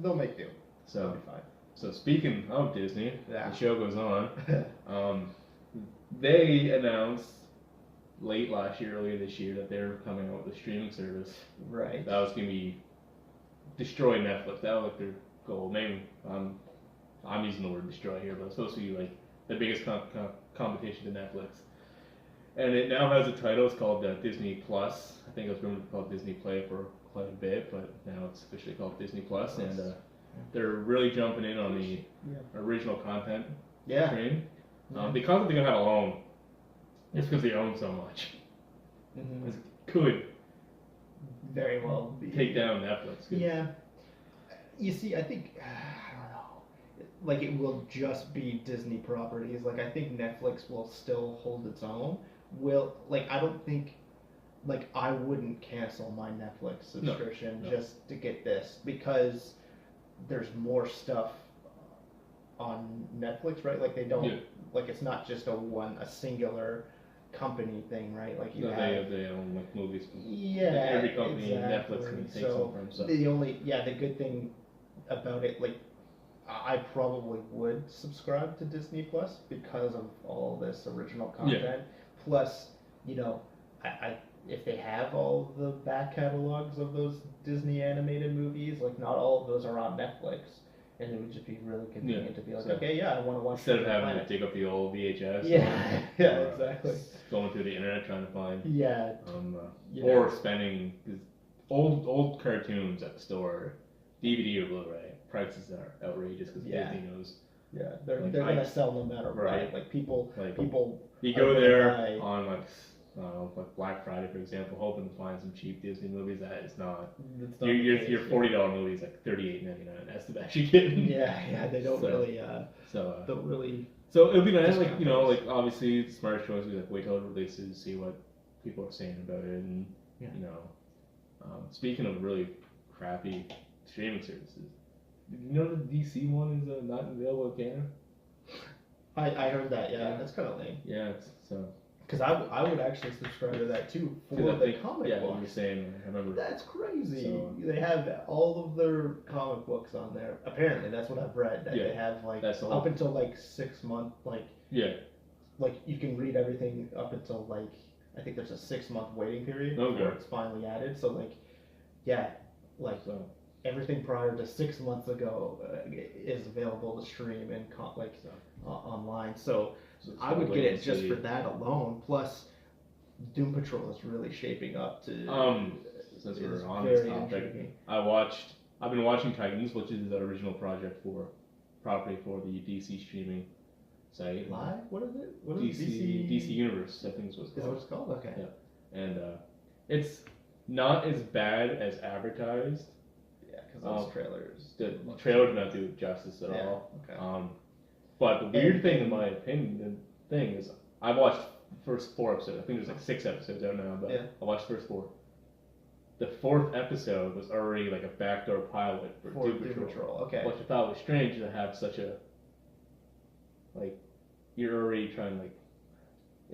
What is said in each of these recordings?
they'll make do. So They'll be fine. So speaking of Disney, Yeah. the show goes on. They announced late last year, earlier this year, that they're coming out with a streaming service. Right. That was gonna be destroy Netflix. That was like their goal. Maybe I'm using the word destroy here, but it's supposed to be like the biggest competition to Netflix. And it now has a title. It's called Disney Plus. I think it was rumored called Disney Play for quite a bit, but now it's officially called Disney Plus, and they're really jumping in on the original content stream. The content they're gonna have alone is because they own so much. Mm-hmm. It could very well take down Netflix. Yeah. You see, I think I don't know. Like it will just be Disney properties. Like I think Netflix will still hold its own. I don't think. Like I wouldn't cancel my Netflix subscription just to get this because there's more stuff on Netflix, right? Like they don't like it's not just a singular company thing, right? Like you they own like movies. Yeah, every company Netflix can take some from. So the good thing about it, like I probably would subscribe to Disney Plus because of all this original content. Yeah. Plus, I if they have all the back catalogs of those Disney animated movies, like not all of those are on Netflix, and it would just be really convenient to be like, I want to watch. Instead of having to dig up the old VHS. Exactly. Going through the internet trying to find. Or spending old cartoons at the store, DVD or Blu-ray. Prices are outrageous because Disney knows. Yeah, they're gonna sell no matter what. Like people. You go there on like Black Friday, for example, hoping to find some cheap Disney movies. That is not. Your $40 movie is like $38.99. That's the best you get. Yeah, they don't really. Don't really. So it'll be nice, like obviously the smart choice would be like wait till it releases, see what people are saying about it, and speaking of really crappy streaming services, did you know the DC one is not available in Canada? I heard that. Yeah, that's kind of lame. Yeah, so. Because I would actually subscribe to that too for the comic books. Yeah, what you're saying, I remember. That's crazy. So, they have all of their comic books on there. Apparently, that's what I've read. That they have like up until like 6 months, like like you can read everything up until like I think there's a 6-month waiting period before it's finally added. So everything prior to 6 months ago is available to stream and online. So I would get it just for that alone. Plus, Doom Patrol is really shaping up to. Since we're on this topic, I've been watching Titans, which is the original property for the DC streaming site. Live? What is it? What is DC Universe? I think is what it's called. Is that what it's called? Okay. Yeah, and it's not as bad as advertised. Yeah, because those trailers. The trailer did not do it justice at all. Okay. But the weird thing, in my opinion, is I watched the first 4 episodes. I think there's like 6 episodes out now, but I watched the first 4. The 4th episode was already like a backdoor pilot for Doom Patrol. Okay. Which I thought was strange to have such a you're already trying to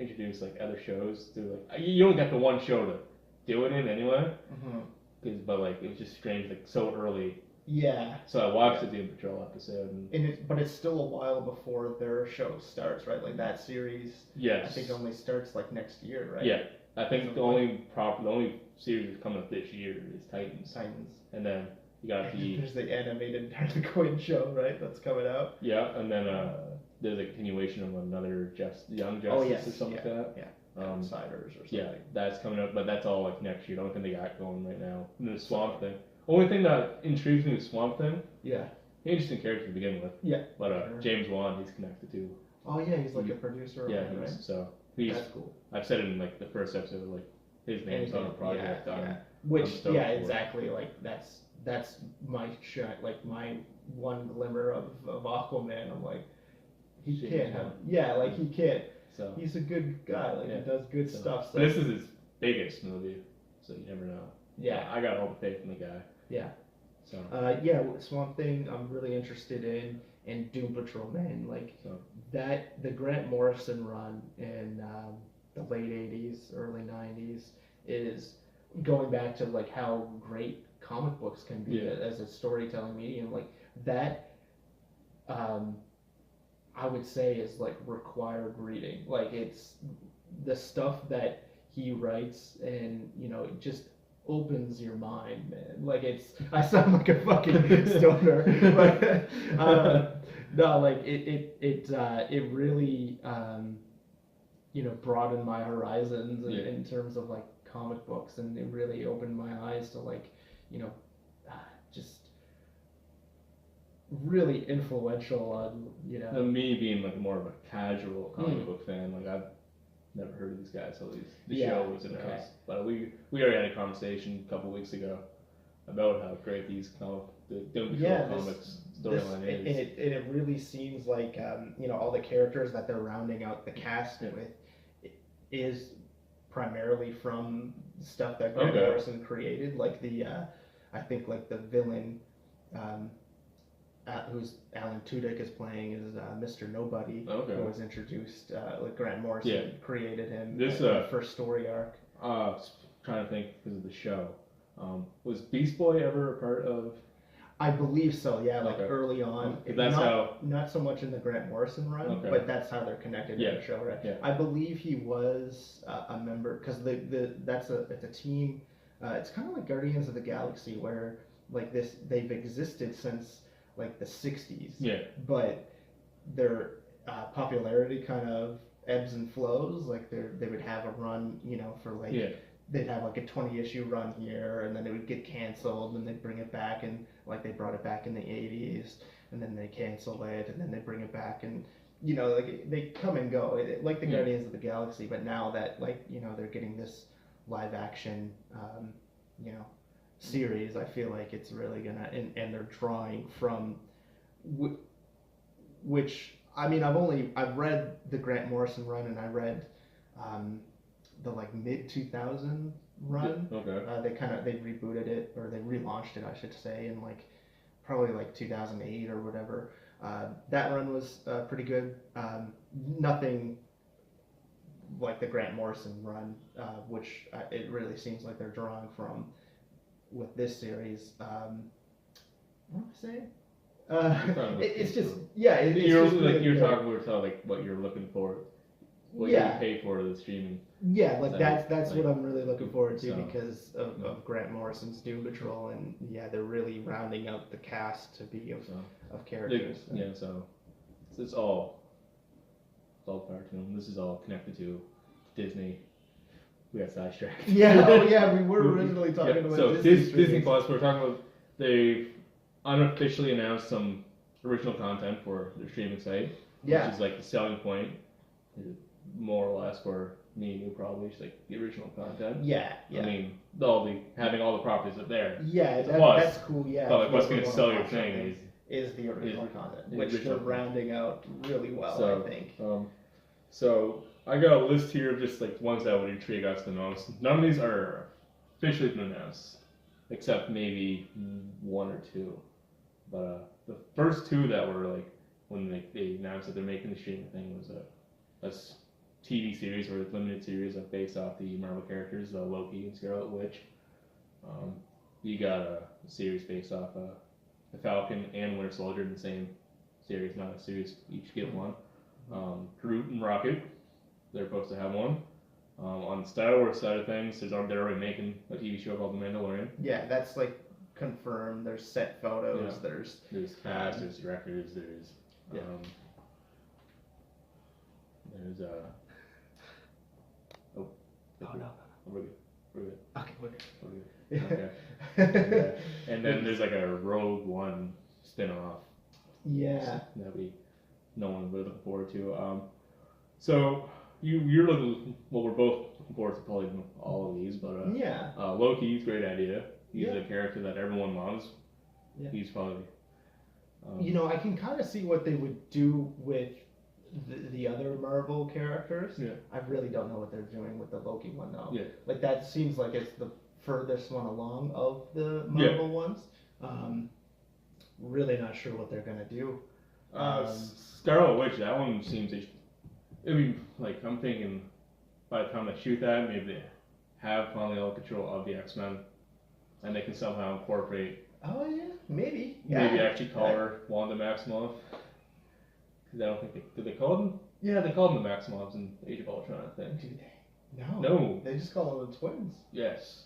introduce other shows to you only got the one show to do it in anyway. Mm-hmm. But it was just strange so early. Yeah. So I watched the Doom Patrol episode. But it's still a while before their show starts, right? Like that series. Yes. I think only starts next year, right? Yeah. I think the only series that's coming up this year is Titans. And then you got there's the animated Harley Quinn show, right? That's coming out. Yeah, and then there's a continuation of another Young Justice or something like that. Yeah. Outsiders or something. Yeah, that's coming up, but that's all next year. The only thing they got going right now. And the Swamp Thing. Only thing that intrigues me with Swamp Thing. Yeah. Interesting character to begin with. Yeah. But James Wan, he's connected to. Oh yeah, he's like a producer. Yeah, right? So that's cool. I've said in the first episode, his name's on the project. Exactly. That's my shot. My one glimmer of Aquaman. I'm like, he can't have. Yeah, he can't. So he's a good guy. He does good stuff. So. This is his biggest movie, so you never know. Yeah, I got all the faith in the guy. Yeah. So. Swamp Thing. I'm really interested in, and Doom Patrol, man. The Grant Morrison run in the late '80s, early '90s is going back to how great comic books can be as a storytelling medium. Like that, I would say is like required reading. Like it's the stuff that he writes, and it just opens your mind, man. Like I sound like a fucking stoner, but no, like it really broadened my horizons in terms of like comic books, and it really opened my eyes to like just really influential on And me being like more of a casual comic book fan, like I've never heard of these guys till the show was announced. Okay. But we already had a conversation a couple weeks ago about how great these the Doom Patrol comics storyline is. And it really seems like all the characters that they're rounding out the cast with is primarily from stuff that Grant Morrison created. Like I think like the villain. Who's Alan Tudyk is playing is Mr. Nobody, who was introduced. Like Grant Morrison created him. This the first story arc. Trying to think because of the show. Was Beast Boy ever a part of? I believe so. Yeah, like early on. Not so much in the Grant Morrison run, but that's how they're connected in the show, right? Yeah. I believe he was a member because it's a team. It's kind of like Guardians of the Galaxy, where like they've existed since like the 60s. Yeah. But their popularity kind of ebbs and flows. Like they would have a run, for like they'd have like a 20-issue run here, and then it would get canceled, and they'd bring it back, and like they brought it back in the 80s, and then they cancel it, and then they bring it back, and like they come and go, like the Guardians of the Galaxy. But now that like they're getting this live action, series, I feel like it's really gonna, and they're drawing from which I mean I've read the Grant Morrison run, and I read the like mid 2000 run. They rebooted it, or they relaunched it I should say, in like probably like 2008 or whatever. That run was pretty good. Nothing like the Grant Morrison run, which it really seems like they're drawing from with this series. What am I saying? It's just you're talking about like what you're looking for, what you pay for the streaming. Yeah, like that's what I'm really looking forward to, because of Grant Morrison's Doom Patrol, and they're really rounding out the cast to be of characters. So it's all power to them. This is all connected to Disney. We got sidetracked. We were originally talking about Disney Plus. We're talking about, they've unofficially announced some original content for their streaming site, which is like the selling point, more or less, for me and you probably, just like the original content. I mean, having all the properties up there. That's cool. But like, what's going to sell your thing is the original content, which they're rounding out really well, I think. So I got a list here of just like ones that would intrigue us the most. None of these are officially been announced, except maybe one or two. But the first two that were like, when they announced that they're making the streaming thing, was a TV series, or a limited series based off the Marvel characters, Loki and Scarlet Witch. You got a series based off the Falcon and Winter Soldier in the same series, not a series each get one. Groot and Rocket, they're supposed to have one. On the Star Wars side of things, they're already making a TV show called The Mandalorian. That's like confirmed. There's set photos. There's cast. There's directors. There's no. We're good. Okay, we're good. Okay. And then there's like a Rogue One spin-off. No one really looking forward to. So you're looking. Well, we're both looking forward to probably all of these, but Loki's great idea. He's a character that everyone loves. He's probably. I can kind of see what they would do with the other Marvel characters. I really don't know what they're doing with the Loki one though. Like that seems like it's the furthest one along of the Marvel ones. Really not sure what they're gonna do. Scarlet Witch, that one seems. I mean, like, I'm thinking by the time they shoot that, maybe they have finally all control of the X-Men. and they can somehow incorporate. Oh yeah, maybe. Maybe actually call her Wanda Maximoff. Because I don't think did they call them? Yeah, they called them the Maximoffs in Age of Ultron, I think. Do they? No. No. They just call them the twins. Yes.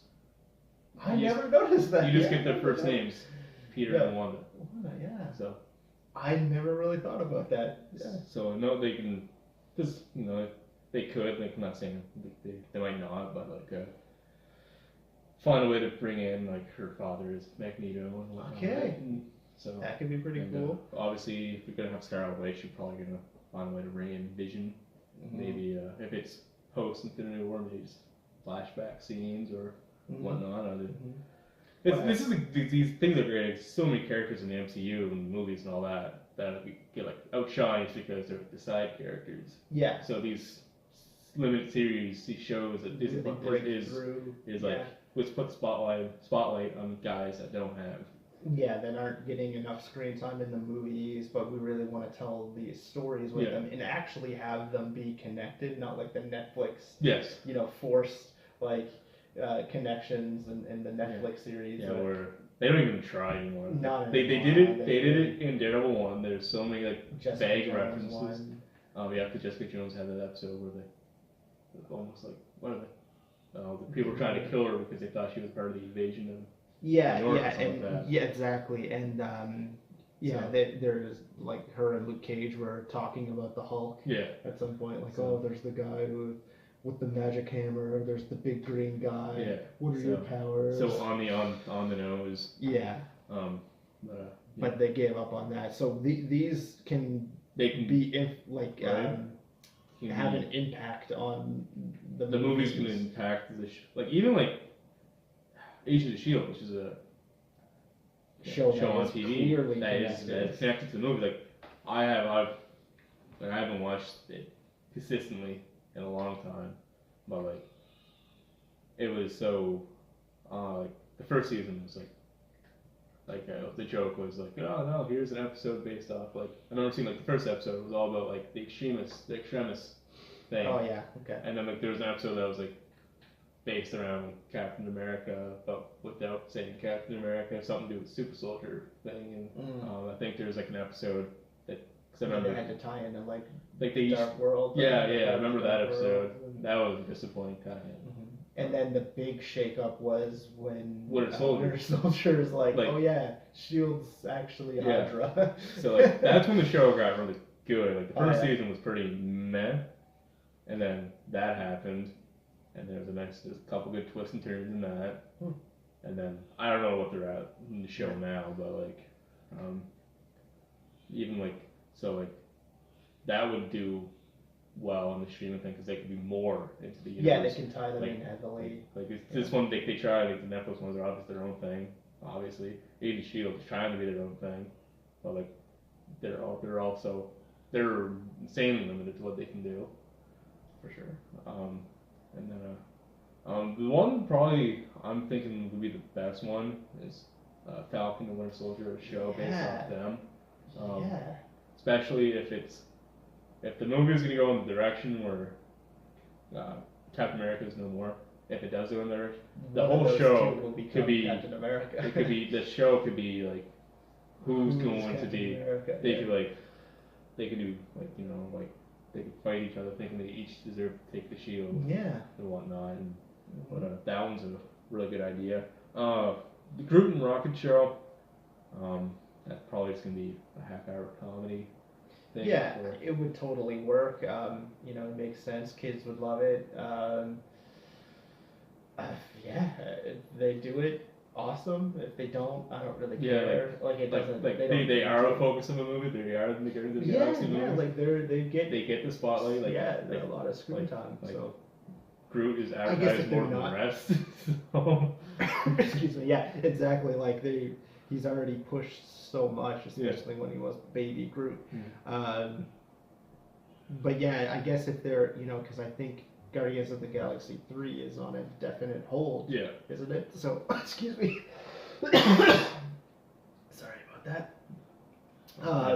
I never noticed that. You just get their first names, Peter and Wanda. Wanda, yeah. So. I never really thought about that. Yeah. So no, they can, because they could. Like, I'm not saying they might not, but like find a way to bring in like her father as Magneto and whatnot. Okay. And so that could be pretty cool. Obviously, if you're gonna have Scarlet Witch, you're probably gonna find a way to bring in Vision. Maybe if it's post Infinity War, maybe just flashback scenes or whatnot. This is these things are great. There's so many characters in the MCU and movies and all that we get like outshined because they're the side characters. Yeah. So these limited series, these shows that Disney is like let's put the spotlight on guys that don't have. Yeah, that aren't getting enough screen time in the movies, but we really want to tell these stories with them and actually have them be connected, not like the Netflix. Yes. Forced like connections and the Netflix series. Yeah, where they don't even try anymore. They did it in Daredevil 1. There's so many like Jessica vague Jones references. Because Jessica Jones had that episode where they almost like what are they? The people were trying to kill her because they thought she was part of the invasion of. Exactly, and there's like her and Luke Cage were talking about the Hulk. Yeah. At some point, like, there's the guy with the magic hammer. There's the big green guy. Yeah. What are your powers? So on the nose. Yeah. But they gave up on that. So these can be have an impact on the movies can impact even like Agents of S.H.I.E.L.D., which is a show on TV that is connected to the movie. Like I haven't watched it consistently in a long time, but like it was so like the first season was like the joke was like, oh no, here's an episode based off like I remember seeing like the first episode was all about like the extremist thing. Oh yeah, okay. And then like there was an episode that was like based around Captain America, but without saying Captain America, something to do with Super Soldier thing. And I think there's like an episode that I remember they had to tie into like the Dark World. Yeah, I remember that episode. That was disappointing, kind of. And then the big shakeup was when Winter Soldier is like, oh yeah, Shield's actually Hydra. So like that's when the show got really good. Like the first season was pretty meh, and then that happened. And there's a couple good twists and turns in that. And then I don't know what they're at in the show now, but like, even like that would do well on the streaming thing because they could be more into the universe. Yeah, they can tie them in heavily. This one they try. Like the Netflix ones are obviously their own thing. Obviously, Agents of S.H.I.E.L.D. is trying to be their own thing, but like they're insanely limited to what they can do, for sure. And then the one probably I'm thinking would be the best one is Falcon and Winter Soldier, a show based off them. Especially if the movie is going to go in the direction where Captain America is no more. If it does go in there, the whole show could be Captain America. It could be the show could be like who's going to be. America? They could do like they could fight each other thinking they each deserve to take the shield and whatnot. And that one's a really good idea. The Groot and Rocket show, that's probably just going to be a half-hour comedy thing. Yeah, it would totally work. It makes sense. Kids would love it. If they do it, awesome. If they don't, I don't really care. It doesn't. They are the focus of a movie. They are the galaxy movie. Like they get the spotlight. a lot of screen time. So Groot is advertised more than the rest. So. Excuse me. Yeah, exactly. Like he's already pushed so much, especially when he was baby Groot. But yeah, I guess if they're because I think Guardians of the Galaxy 3 is on a definite hold. Yeah. Isn't it? So excuse me. Sorry about that.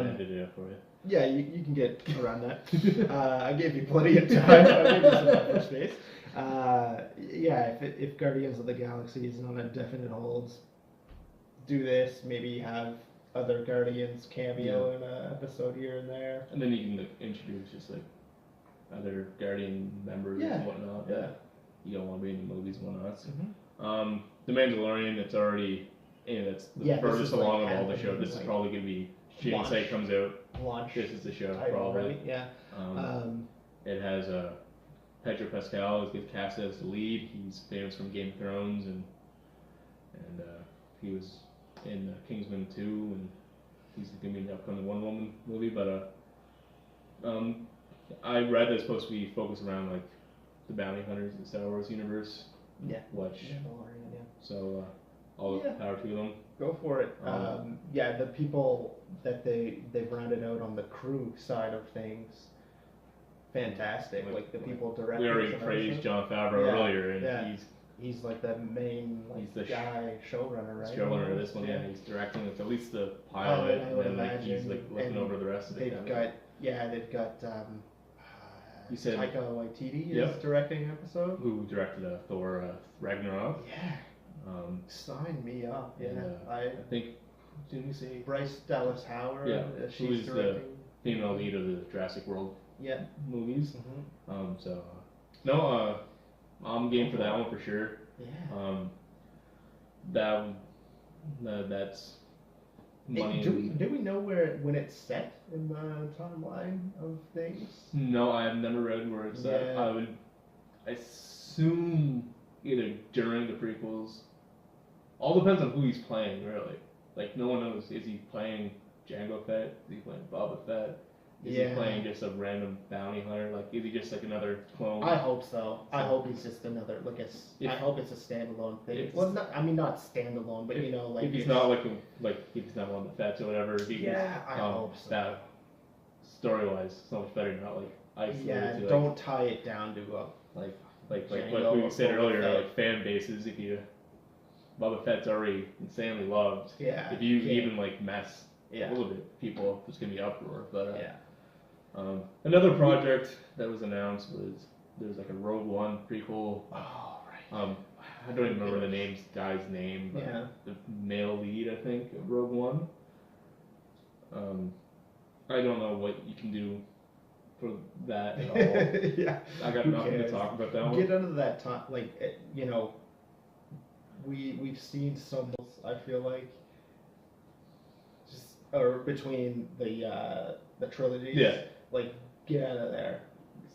edited it for you. Yeah, you can get around that. I gave you plenty of time. I gave you some buffer space. Yeah, if Guardians of the Galaxy is on a definite hold, do this. Maybe have other Guardians cameo in an episode here and there. And then you can like, introduce just like other Guardian members and whatnot. Yeah. You don't want to be in the movies and whatnot. Mm-hmm. The Mandalorian, it's already, it's the furthest along of all the shows. This is probably going to be, Shane Say comes out. Launch. This is the show, Title, probably. right? Yeah. It has Pedro Pascal is good cast as the lead. He's famous from Game of Thrones, and he was in Kingsman 2, and he's going to be in the upcoming Wonder Woman movie. But I read that it's supposed to be focused around like the bounty hunters in the Star Wars universe. Yeah. Which. Yeah. So all the power to them. Go for it. Yeah, the people that they've rounded out on the crew side of things, fantastic. Like the people directing. We already praised Jon Favreau earlier, and he's like the main guy showrunner, right? Showrunner of this one, He's directing at least the pilot, and then he's like looking over the rest of it. They've got. You said Taika Waititi is directing an episode. Who directed Thor Ragnarok? Yeah. Sign me up. Yeah. I think. Didn't we say Bryce Dallas Howard? Yeah. She's Who's directing. The female lead of the Jurassic World movies. Mm-hmm. I'm game for that one for sure. Yeah. That's money. Do we know when it's set in the timeline of things? No, I have never read where it's set. I would assume either during the prequels. All depends on who he's playing, really. Like, no one knows. Is he playing Jango Fett? Is he playing Boba Fett? Is he playing just a random bounty hunter? Like, is he just like another clone? I hope so. I hope he's just another, I hope it's a standalone thing. Well, not standalone, but if he's not if he's not one of the Fets or whatever. I hope so. That story-wise, it's so much better not like isolated. Yeah, don't tie it down to like what we said earlier, like fan bases. If you Boba Fett's already insanely loved. Yeah. If you even like mess a little bit, people there's gonna be uproar. But another project that was announced was there's like a Rogue One prequel. Oh right. I don't even remember the guy's name, but the male lead I think of Rogue One. I don't know what you can do for that at all. I got nothing to talk about that one. Get under that time, we've seen some. I feel like or between the trilogies. Yeah. Like, get out of there.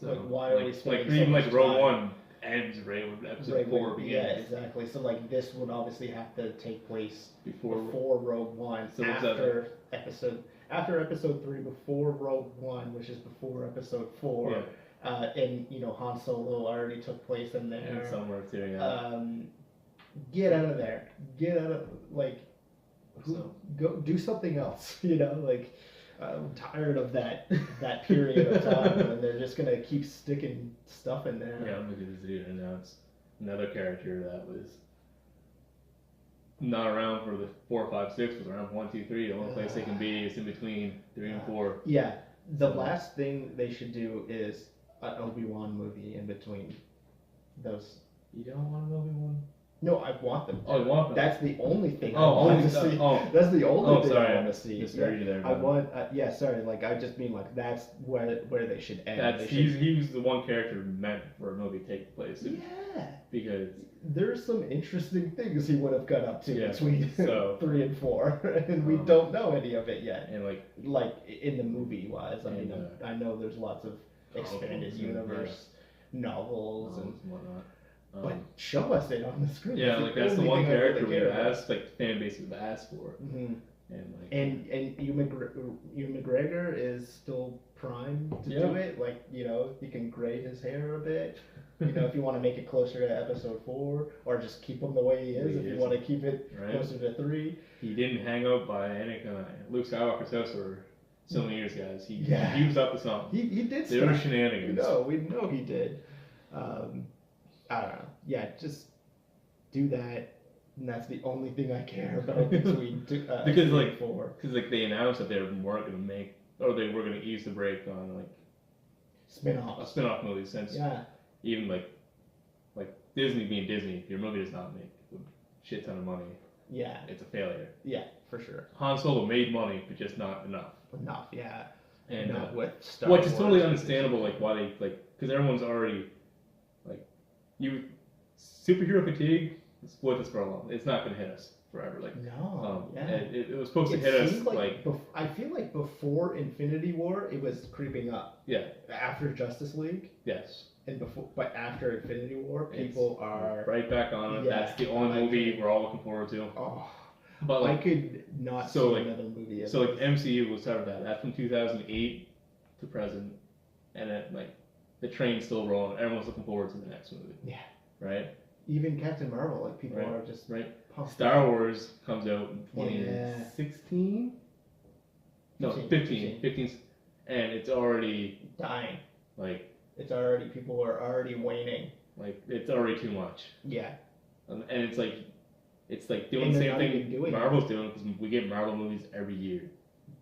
So, like, why are we spending so even much like Rogue time? One ends right when episode 4 begins. Yeah, exactly. So like this would obviously have to take place before Rogue One. So after episode 3, before Rogue One, which is before episode 4. Yeah. And Han Solo already took place in there. And somewhere too. Get out of there. Get out of go do something else. I'm tired of that period of time, and they're just gonna keep sticking stuff in there. Yeah, look at this dude announce another character that was not around for the 4, 5, 6, was around 1, 2, 3. The only place they can be is in between 3 and 4. Yeah, the last thing they should do is an Obi-Wan movie in between those. You don't want an Obi-Wan? No, I want them. Oh, you want them? That's the only thing I want to see. That's the only thing I want to see. I want. Sorry. Like I just mean like that's where they should end. He was the one character meant for a movie to take place. Because there's some interesting things he would have got up to between 3 and 4, and we don't know any of it yet. And like in the movie wise, I mean, I know there's lots of expanded universe novels and whatnot. But show us it on the screen. Yeah, like that's the one character we asked, like fan base have asked for. Mm-hmm. And Ewan McGregor is still primed to do it. Like he can gray his hair a bit. If you want to make it closer to episode 4, or just keep him the way he is. If you want to keep it closer to 3. He didn't hang out by Luke Skywalker's house for so many years, guys. He was up to something. He did. There were shenanigans. We know he did. I don't know. Yeah, just do that. And that's the only thing I care about between because three and four. because like they announced that they weren't gonna make or they were gonna ease the brake on like a Spin-offs. spin-off movie since Yeah. even like Disney being Disney, if your movie does not make a shit ton of money, Yeah. it's a failure. Yeah, for sure. Han Solo made money, but just not enough. Enough, yeah. And not with Star which is Wars. totally understandable, like why they like because everyone's already like you superhero fatigue is with us for a long. It's not gonna hit us forever. Like No, yeah. and it was supposed to hit us seemed like I feel like before Infinity War, it was creeping up. yeah, After Justice League yes. and before, but after Infinity War, people are right back on it. Yeah, That's the only movie we're all looking forward to. Oh, But I like could not so, see like- another movie. so like MCU was started that from 2008 to present, and then like the train's still rolling. Everyone's looking forward to the next movie. Yeah. Right. Even Captain Marvel, like people Right, are just right. pumped. Star Wars comes out in Yeah. 2016. No, 15. And it's already dying. like People are already waning. it's already too much. Yeah. And it's like doing And the they're same not even thing doing Marvel's doing because we get Marvel movies every year,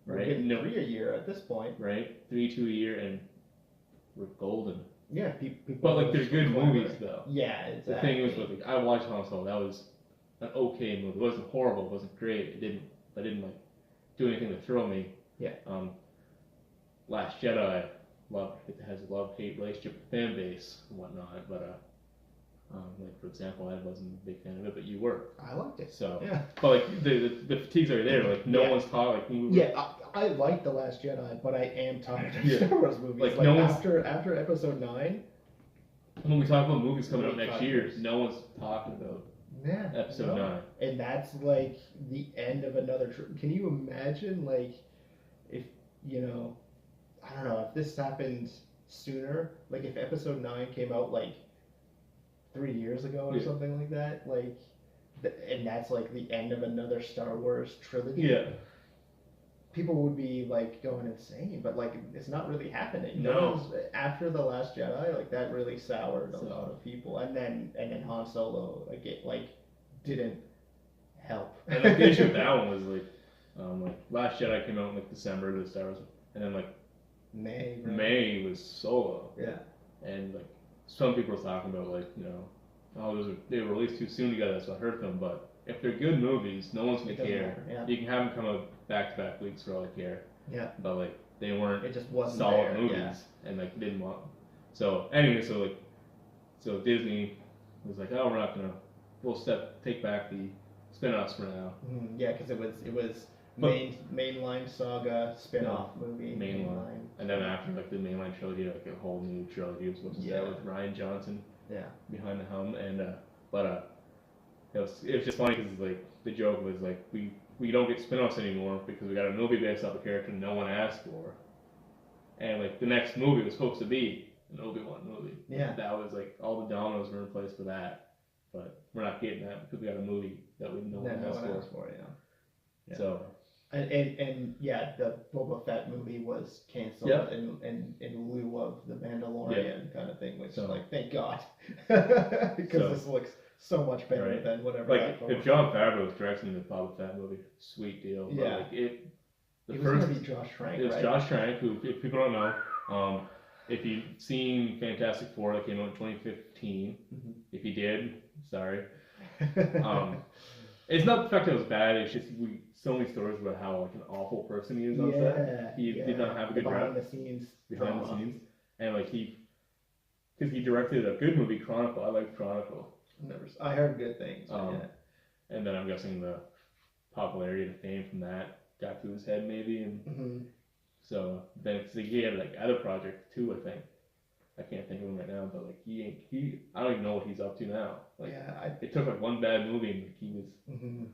We're right? getting No, 3 a year at this point. right? 2 a year, and we're golden. Yeah, people. But like, they're good clamoring. movies though. Yeah, exactly. The thing was, like, I watched Han Solo. That was an okay movie. It wasn't horrible. It wasn't great. I didn't like do anything to thrill me. Yeah. Last Jedi, it has a love-hate relationship with the fan base and whatnot. But like for example, I wasn't a big fan of it, but you were. I liked it. So, Yeah. but like the fatigues are there. Like no Yeah. one's talking. Like, we were, Yeah, I like The Last Jedi, but I am tired of Yeah. Star Wars movies. Like, Like, no one's- after Episode 9. When we talk about movies coming out next 5 year, years. no one's talking about Yeah. Episode no. 9. And that's like the end of another. Can you imagine, like, if I don't know, if this happened sooner, like if Episode 9 came out like 3 years ago or Yeah. something like that, like, and that's like the end of another Star Wars trilogy. Yeah. People would be like going insane, but like it's not really happening. No. After The Last Jedi, like that really soured a So- lot of people, and then Han Solo didn't help. And like, the issue with that one was like Last Jedi came out in like December, the Star Wars, and then like May. Right? May was Solo, Yeah. and like some people were talking about like they were released too soon together, that's what hurt them. But if they're good movies, no one's gonna It doesn't care. matter, yeah. You can have them come out back-to-back weeks for all I care. Yeah. But like they weren't It just wasn't solid there. movies, Yeah. and like didn't want. So anyway, so Disney was like, oh, we'll take back the spin-offs for now. Yeah, because it was But- mainline saga spin-off movie. Mainline. And then after like the mainline trilogy, like a whole new trilogy was supposed to start with Ryan Johnson Yeah. behind the helm, and it was just funny because like the joke was like we don't get spin-offs anymore because we got a movie based off a character no one asked for, and like the next movie was supposed to be an Obi-Wan movie. Yeah. That was like all the dominoes were in place for that, but we're not getting that because we got a movie that no one asked for. Yeah. So. And yeah, the Boba Fett movie was canceled Yeah. in lieu of the Mandalorian kind of thing, which So- like thank God, because So- this looks so much better Right. than whatever. Like that if John Favreau was directing the Boba Fett movie, sweet deal. But Yeah. like it was first gonna be Josh Trank, it was right? Josh Trank, who if people don't know, if you've seen Fantastic Four that came out in 2015, Mhm. if you did, sorry. It's not the fact that it was bad. It's just so many stories about how like an awful person he is on set. He did not have a good behind rep the scenes behind the drama. scenes, and like because he directed a good movie, Chronicle. I like Chronicle. I heard good things. But yeah. And then I'm guessing the popularity and fame from that got to his head maybe, and Mhm. so then he had like other projects too. I think I can't think of him right now, but like he I don't even know what he's up to now. Like Yeah. it took like one bad movie and like, he was Mhm.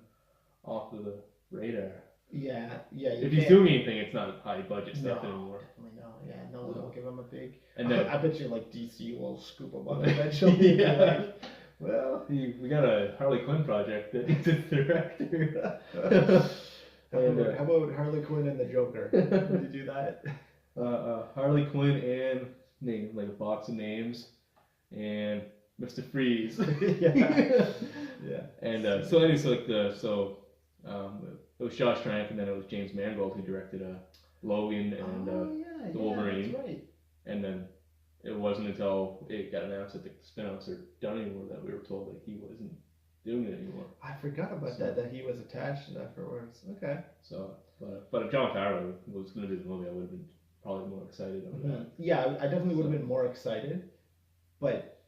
off of the radar. Yeah. Yeah. If he's doing anything, it's not high budget stuff No, anymore. definitely not. Yeah, no one will give him a big. And then I bet you like DC will scoop him up eventually. Yeah. Like, well, we got a Harley Quinn project that needs a director. how about Harley Quinn and the Joker? Did you do that? Harley Quinn and like a box of names, and Mr. Freeze. Yeah. Yeah. And so anyway, so like it was Josh Trank, and then it was James Mangold who directed Logan and the Wolverine. That's right. And then it wasn't until it got announced that the spin-offs are done anymore that we were told like he wasn't doing it anymore. I forgot about that he was attached to that afterwards. Okay. So, but if Jon Favreau was going to do the movie, I would have been probably more excited over that. Yeah, I definitely would have been more excited, but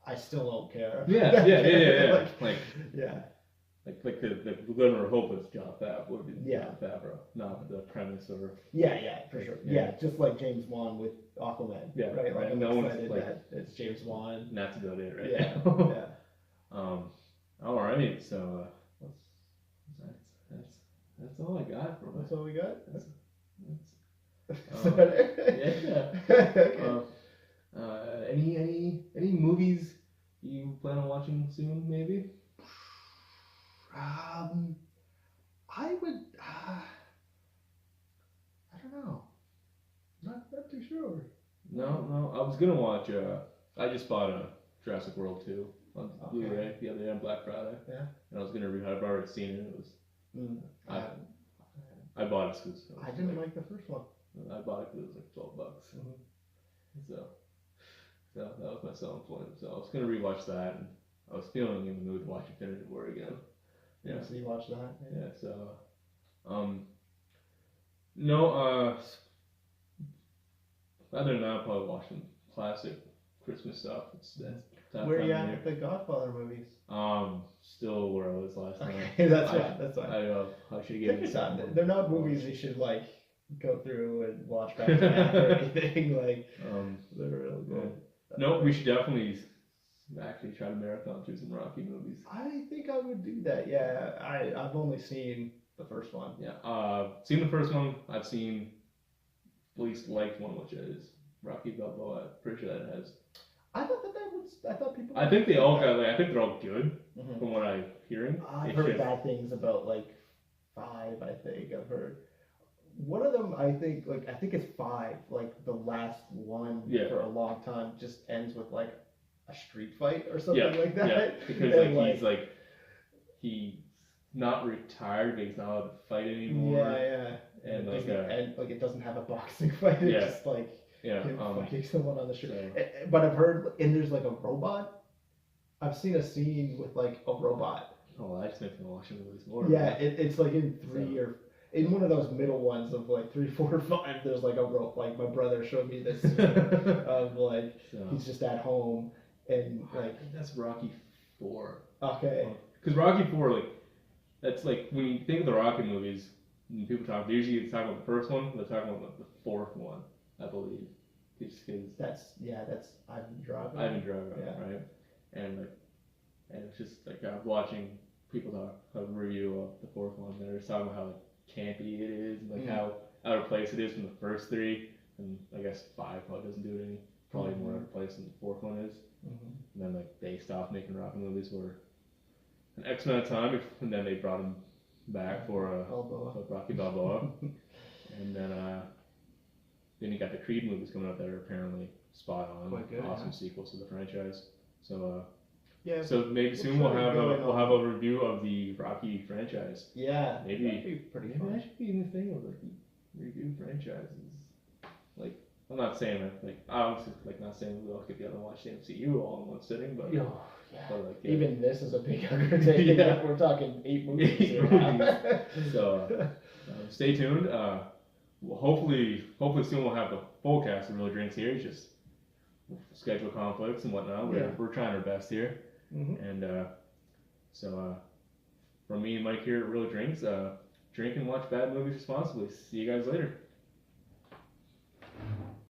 I still don't care. Yeah. Like the glimmer of hope with Jon Favreau would be Jon Favreau, not the premise or. Yeah, for sure. Yeah, just like James Wan with Aquaman. Yeah, right. Like I'm no excited one's that it's James Wan. And that's about it, right? Yeah. All right. So that's all I got for. That's all we got. Yeah. Okay. Any movies you plan on watching soon? Maybe. I would. I don't know. Not too sure. No. I was gonna watch. I just bought a Jurassic World 2 on Blu-ray the other day on Black Friday. Yeah. And I was gonna I've already seen it. It was. I bought it because I didn't like the first one. I bought it because it was like $12. So that was my selling point. So I was gonna rewatch that, and I was feeling in the mood to watch Infinity War again. Yeah. So you watched that? Yeah. So, no. Other than that, I'll probably watch some classic Christmas stuff. Where are you at with the Godfather movies? Still where I was last time. That's fine. I should get into some. They're not movies you should like go through and watch back to back or anything. Like, they're real good. No, we should definitely actually try to marathon through some Rocky movies. I think I would do that. Yeah, I've only seen the first one. Yeah, seen the first one. I've seen least liked one, which is Rocky Balboa. I'm pretty sure that has. I thought people. I think they all got I think they're all good from what I'm hearing. I've heard bad things about like 5. I think I've heard. One of them, I think it's 5. Like the last one for a long time just ends with like a street fight or something like that. Yeah, because he's not retired, but he's not allowed to fight anymore. Yeah. And it doesn't have a boxing fight. It's just like him fighting someone on the street. But I've heard, and there's like a robot. I've seen a scene with like a robot. Oh, that just makes me watch movies more. Yeah, it's like in 3 or in one of those middle ones of like 3, 4, 5. There's like a rope. Like my brother showed me this scene of like he's just at home and like. I think that's Rocky 4. Okay. Because Rocky 4, that's like when you think of the Rocky movies, when people they usually talk about the first one. They're talking about the fourth one, I believe. That's Ivan Drago. Right? And it's just like I'm watching people talk a review of the fourth one. They're just talking about how campy it is, and how out of place it is from the first 3, and I guess 5 probably doesn't do it any probably more out of place than the fourth one is. And then they stopped making Rocky movies for an X amount of time, and then they brought him back for Rocky Balboa, and then you got the Creed movies coming out that are apparently spot on, awesome sequels to the franchise. So so maybe soon we'll have a review of the Rocky franchise. Yeah, maybe that'd be pretty fun. That should be in the thing of review franchises. I'm not saying obviously not saying we'll get together and watch the MCU all in one sitting, but even this is a big undertaking. We're talking 8 movies here. So stay tuned. Hopefully soon we'll have the full cast of Really Drinks here. It's just schedule conflicts and whatnot. We're trying our best here, and so from me and Mike here at Really Drinks, drink and watch bad movies responsibly. See you guys later.